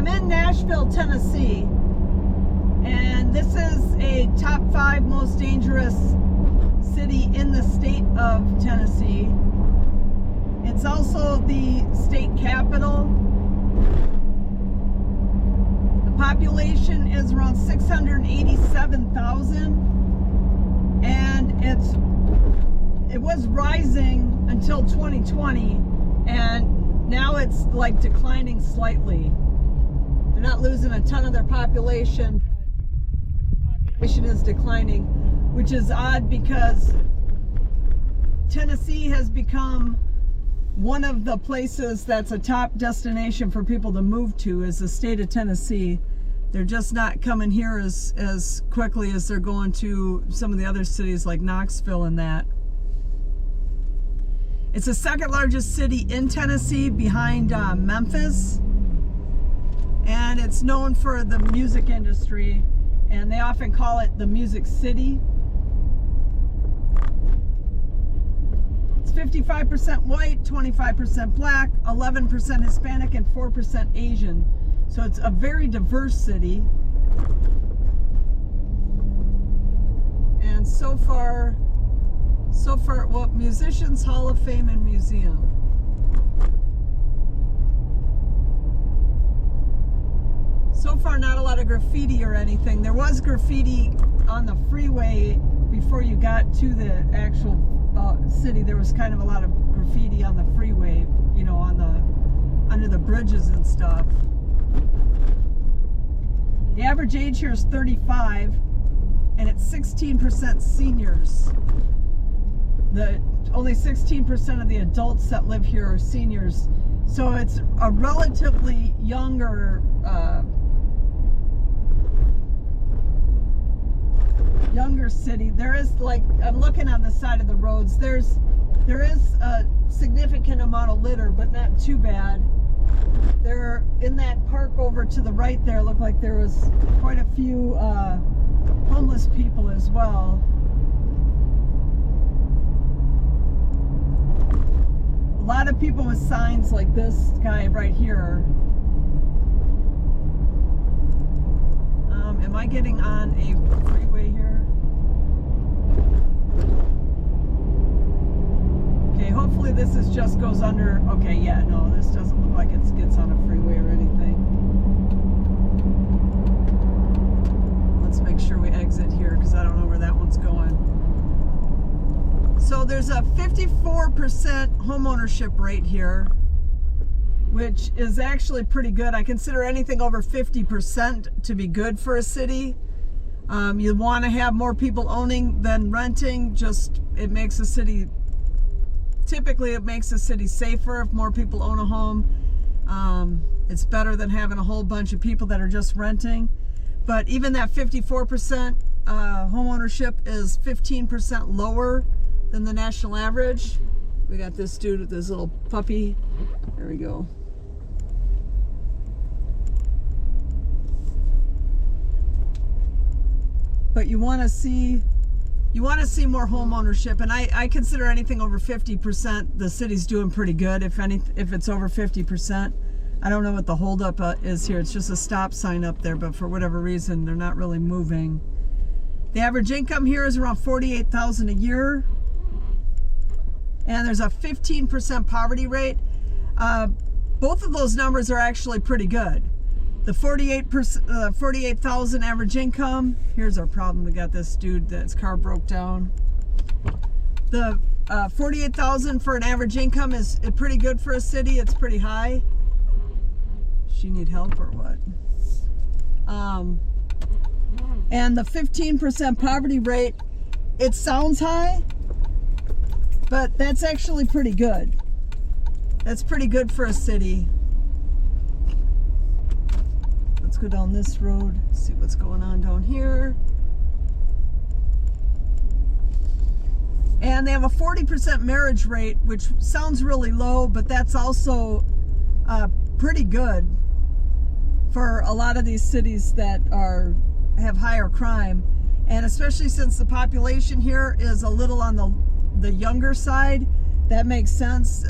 I'm in Nashville, Tennessee, and this is a top 5 most dangerous city in the state of Tennessee. It's also the state capital. The population is around 687,000, and it was rising until 2020, and now it's like declining slightly. They're not losing a ton of their population, but the population is declining, which is odd because Tennessee has become one of the places that's a top destination for people to move to, is the state of Tennessee. They're just not coming here as quickly as they're going to some of the other cities like Knoxville and that. It's the second largest city in Tennessee behind Memphis, and it's known for the music industry, and they often call it the Music City. It's 55% white, 25% black, 11% Hispanic, and 4% Asian. So it's a very diverse city. And so far, well, Musicians Hall of Fame and Museum. So far, not a lot of graffiti or anything. There was graffiti on the freeway before you got to the actual city. There was kind of a lot of graffiti on the freeway, you know, under the bridges and stuff. The average age here is 35, and it's 16% seniors. Only 16% of the adults that live here are seniors, so it's a relatively younger city. There is, like, I'm looking on the side of the roads, there is a significant amount of litter, but not too bad. There, in that park over to the right there, looked like there was quite a few homeless people as well. A lot of people with signs like this guy right here. Am I getting on a freeway here? Okay, hopefully this just goes under. Okay, yeah, no, this doesn't look like it gets on a freeway or anything. Let's make sure we exit here because I don't know where that one's going. So there's a 54% homeownership rate here, which is actually pretty good. I consider anything over 50% to be good for a city. You want to have more people owning than renting. It makes a city, typically it makes a city safer if more people own a home. It's better than having a whole bunch of people that are just renting. But even that 54% home ownership is 15% lower than the national average. We got this dude with this little puppy. There we go. But you want to see more home ownership, and I consider anything over 50%, the city's doing pretty good. If it's over 50%, I don't know what the holdup is here. It's just a stop sign up there, but for whatever reason, they're not really moving. The average income here is around $48,000 a year, and there's a 15% poverty rate. Both of those numbers are actually pretty good. The 48,000 average income. Here's our problem. We got this dude that's car broke down. The 48,000 for an average income is pretty good for a city. It's pretty high. She need help or what? And the 15% poverty rate, it sounds high, but that's actually pretty good. That's pretty good for a city. Let's go down this road, see what's going on down here. And they have a 40% marriage rate, which sounds really low, but that's also pretty good for a lot of these cities that have higher crime. And especially since the population here is a little on the younger side, that makes sense.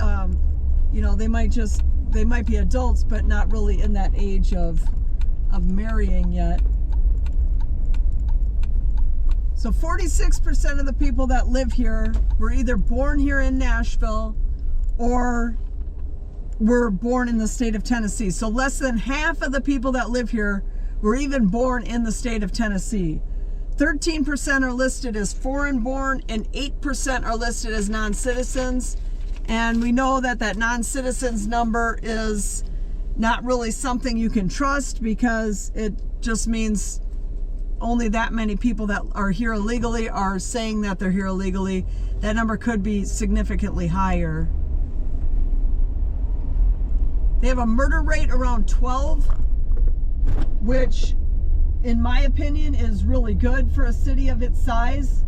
You know, they might just they might be adults, but not really in that age of marrying yet. So 46% of the people that live here were either born here in Nashville or were born in the state of Tennessee. So less than half of the people that live here were even born in the state of Tennessee. 13% are listed as foreign born and 8% are listed as non-citizens. And we know that that non-citizens number is not really something you can trust, because it just means only that many people that are here illegally are saying that they're here illegally. That number could be significantly higher. They have a murder rate around 12, which in my opinion is really good for a city of its size.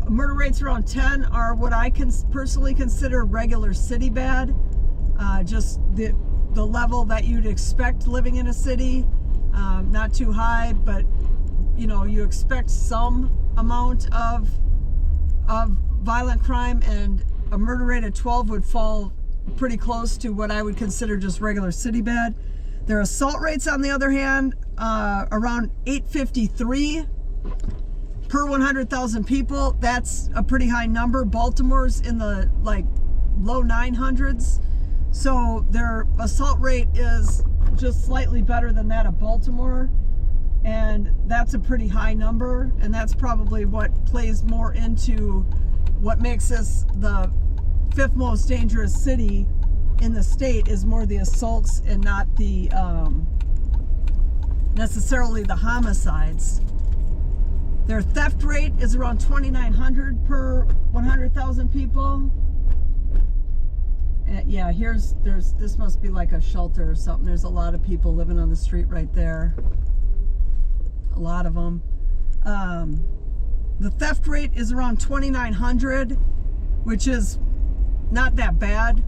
Murder rates around 10 are what I can personally consider regular city bad. Just the level that you'd expect living in a city. Not too high, but you know, you expect some amount of violent crime, and a murder rate of 12 would fall pretty close to what I would consider just regular city bad. Their assault rates, on the other hand, around 853 per 100,000 people. That's a pretty high number. Baltimore's in the low 900s. So their assault rate is just slightly better than that of Baltimore. And that's a pretty high number. And that's probably what plays more into what makes this the 5th most dangerous city in the state, is more the assaults and not the necessarily the homicides. Their theft rate is around 2,900 per 100,000 people. And yeah, this must be like a shelter or something. There's a lot of people living on the street right there. A lot of them. The theft rate is around 2,900, which is not that bad.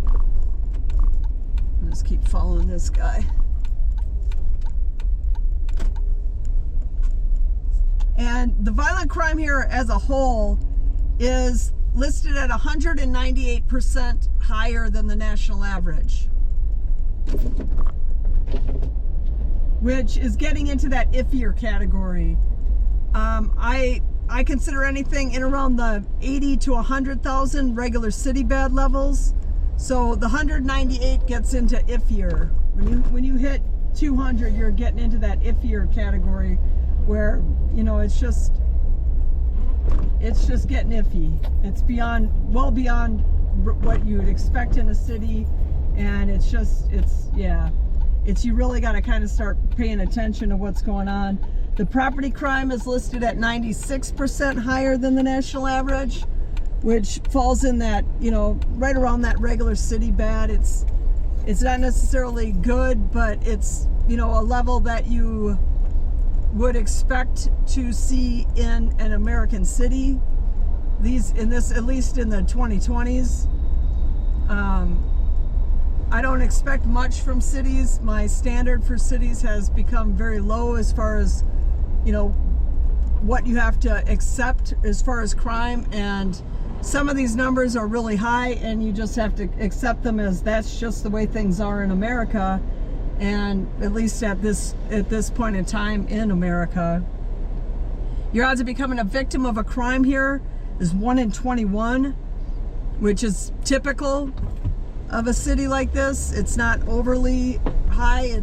I'll just keep following this guy. And the violent crime here as a whole is listed at 198% higher than the national average, which is getting into that iffier category. I consider anything in around the 80 to 100,000 regular city bad levels. So the 198 gets into iffier. When you hit 200, you're getting into that iffier category, where, you know, it's just getting iffy. It's well beyond what you would expect in a city, and you really got to kind of start paying attention to what's going on. The property crime is listed at 96% higher than the national average, which falls in that, you know, right around that regular city bad. It's not necessarily good, but it's, you know, a level that you would expect to see in an American city. At least in the 2020s. I don't expect much from cities. My standard for cities has become very low as far as, you know, what you have to accept as far as crime, and some of these numbers are really high, and you just have to accept them as that's just the way things are in America. And at least at this point in time in America, your odds of becoming a victim of a crime here is 1 in 21, which is typical of a city like this. It's not overly high.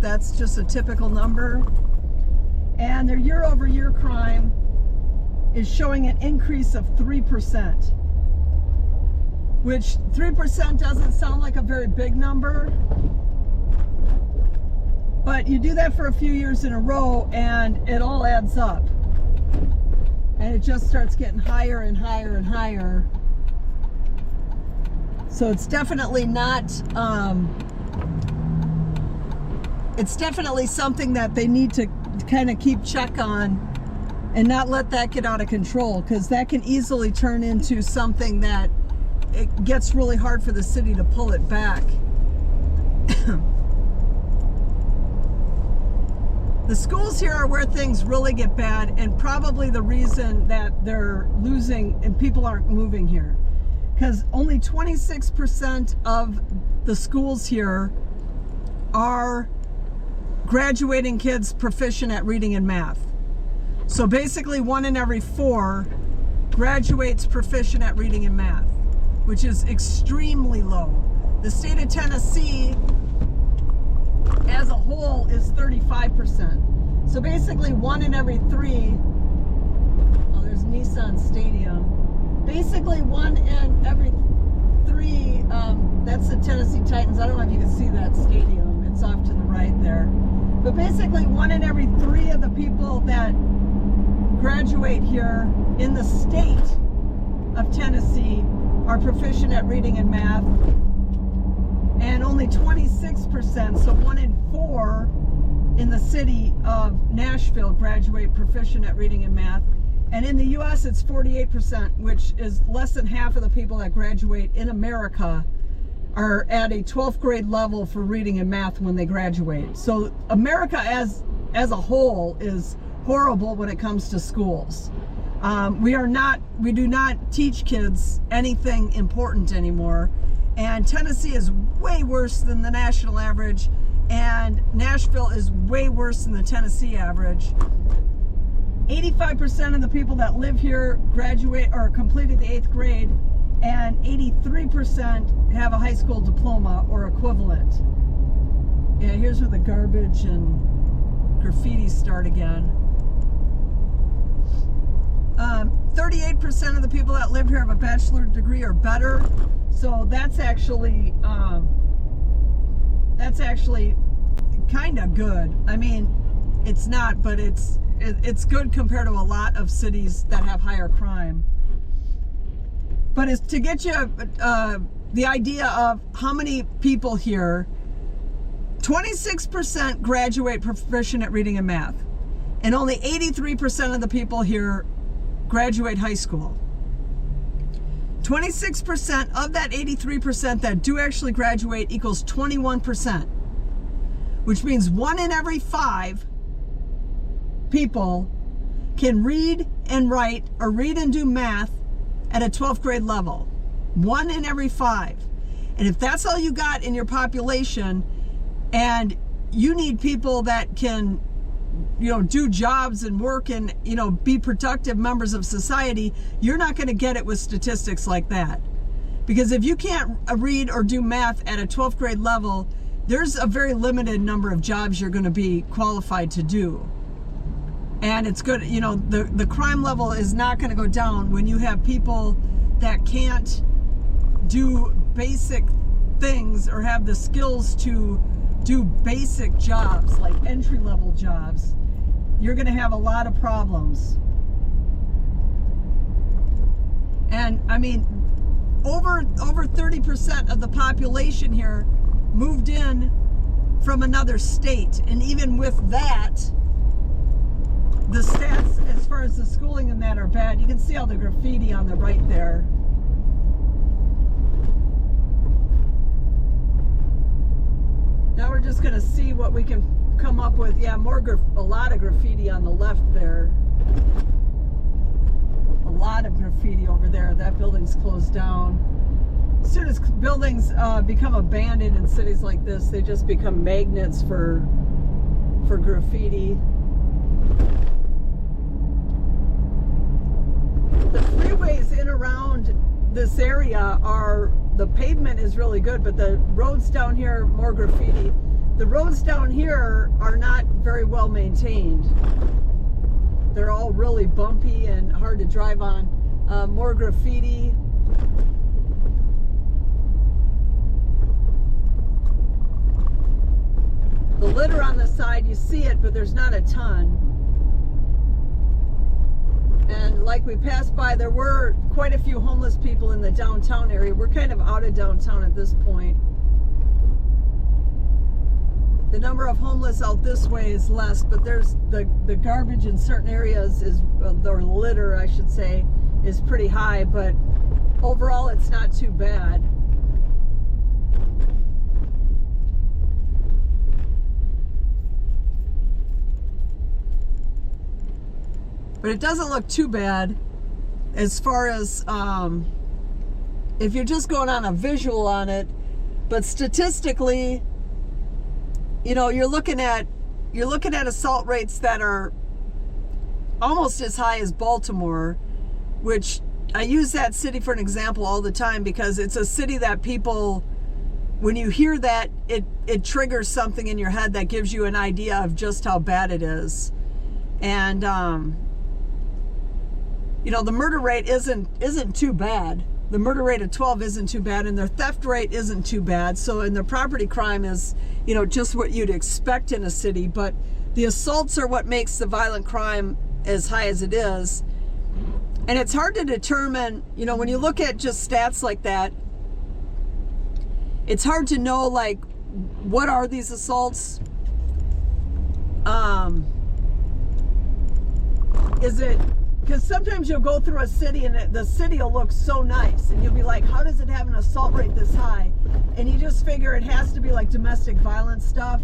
That's just a typical number. And their year-over-year crime is showing an increase of 3%, which 3% doesn't sound like a very big number. But you do that for a few years in a row, and it all adds up. And it just starts getting higher and higher and higher. So it's definitely not, it's definitely something that they need to kind of keep check on and not let that get out of control, because that can easily turn into something that it gets really hard for the city to pull it back. The schools here are where things really get bad, and probably the reason that they're losing and people aren't moving here. because only 26% of the schools here are graduating kids proficient at reading and math. So basically 1 in every 4 graduates proficient at reading and math, which is extremely low. The state of Tennessee as a whole is 35%. So basically 1 in every 3, oh, there's Nissan Stadium. Basically 1 in every 3, that's the Tennessee Titans. I don't know if you can see that stadium. It's off to the right there. But basically 1 in every 3 of the people that graduate here in the state of Tennessee are proficient at reading and math, and only 26%, so 1 in 4 in the city of Nashville graduate proficient at reading and math. And in the US it's 48%, which is less than half of the people that graduate in America are at a 12th grade level for reading and math when they graduate. So America as a whole is horrible when it comes to schools. We do not teach kids anything important anymore, and Tennessee is way worse than the national average, and Nashville is way worse than the Tennessee average. 85% of the people that live here graduate or completed the 8th grade, and 83% have a high school diploma or equivalent. Yeah, here's where the garbage and graffiti start again. 38% of the people that live here have a bachelor's degree or better, so that's actually kind of good. I mean, it's not, but it's good compared to a lot of cities that have higher crime. But it's to get you the idea of how many people here. 26% graduate proficient at reading and math, and only 83% of the people here graduate high school. 26% of that 83% that do actually graduate equals 21%, which means 1 in every 5 people can read and write or read and do math at a 12th grade level. 1 in every 5. And if that's all you got in your population, and you need people that can, do jobs and work and, be productive members of society, you're not going to get it with statistics like that. Because if you can't read or do math at a 12th grade level, there's a very limited number of jobs you're going to be qualified to do. And it's good, the crime level is not going to go down when you have people that can't do basic things or have the skills to do basic jobs, like entry-level jobs. You're going to have a lot of problems. And I mean, over 30% of the population here moved in from another state, and even with that, the stats as far as the schooling and that are bad. You can see all the graffiti on the right there. Now we're just going to see what we can come up with. Yeah, a lot of graffiti on the left there. A lot of graffiti over there. That building's closed down. As soon as buildings become abandoned in cities like this, they just become magnets for graffiti. The freeways in around this area the pavement is really good, but the roads down here, more graffiti. The roads down here are not very well maintained. They're all really bumpy and hard to drive on. More graffiti. The litter on the side, you see it, but there's not a ton. And like we passed by, there were quite a few homeless people in the downtown area. We're kind of out of downtown at this point. The number of homeless out this way is less, but there's the garbage in certain areas or litter, I should say, is pretty high, but overall it's not too bad. But it doesn't look too bad as far as if you're just going on a visual on it. But statistically, you know, you're looking at assault rates that are almost as high as Baltimore, which I use that city for an example all the time because it's a city that people, when you hear that, it triggers something in your head that gives you an idea of just how bad it is. And you know, the murder rate isn't too bad. The murder rate of 12 isn't too bad, and their theft rate isn't too bad. So, and their property crime is, you know, just what you'd expect in a city. But the assaults are what makes the violent crime as high as it is. And it's hard to determine, you know, when you look at just stats like that, it's hard to know, like, what are these assaults? Is it, because sometimes you'll go through a city and the city will look so nice and you'll be like, how does it have an assault rate this high? And you just figure it has to be like domestic violence stuff.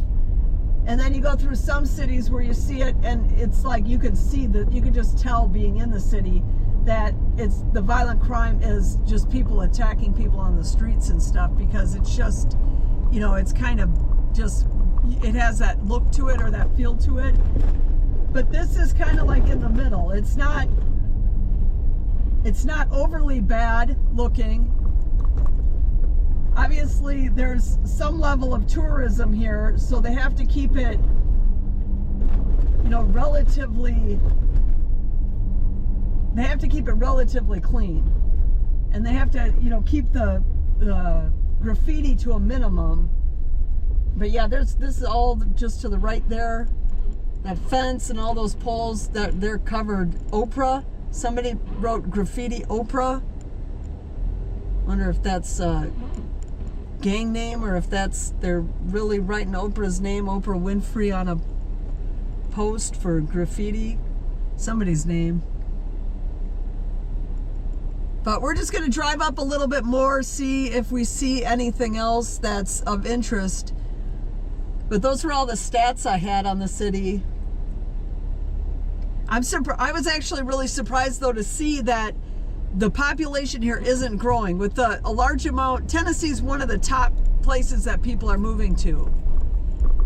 And then you go through some cities where you see it and it's like you can see that, you can just tell being in the city that it's, the violent crime is just people attacking people on the streets and stuff, because it's just, you know, it's kind of just, it has that look to it or that feel to it. But this is kind of like in the middle. It's not overly bad looking. Obviously there's some level of tourism here, so they have to keep it, you know, relatively clean. And they have to, you know, keep the graffiti to a minimum. But yeah, this is all just to the right there. That fence and all those poles, that they're covered Oprah. Somebody wrote graffiti Oprah. Wonder if that's a gang name or if they're really writing Oprah's name, Oprah Winfrey, on a post for graffiti. Somebody's name. But we're just going to drive up a little bit more, see if we see anything else that's of interest. But those were all the stats I had on the city. I was actually really surprised, though, to see that the population here isn't growing. With a large amount, Tennessee's one of the top places that people are moving to.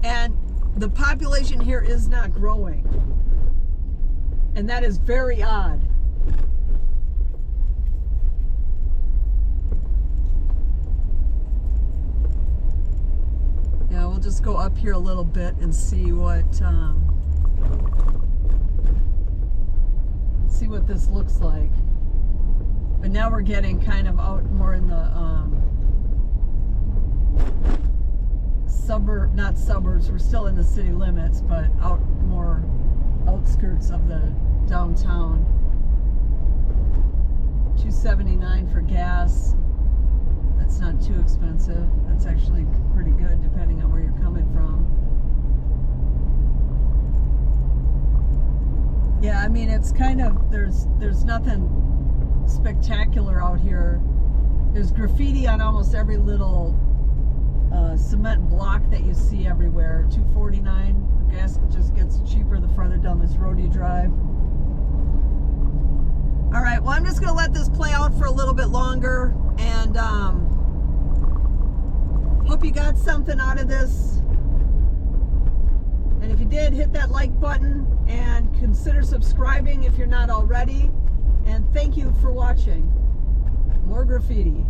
And the population here is not growing. And that is very odd. Yeah, we'll just go up here a little bit and see what this looks like. But now we're getting kind of out more in the not suburbs, we're still in the city limits, but out more outskirts of the downtown. $2.79 for gas. That's not too expensive. That's actually pretty good depending on where you're coming from. Yeah, I mean, it's kind of, there's nothing spectacular out here. There's graffiti on almost every little cement block that you see everywhere. $2.49. The gas just gets cheaper the farther down this road you drive. All right, well, I'm just going to let this play out for a little bit longer, and hope you got something out of this. And if you did, hit that like button and consider subscribing if you're not already. And thank you for watching. More graffiti.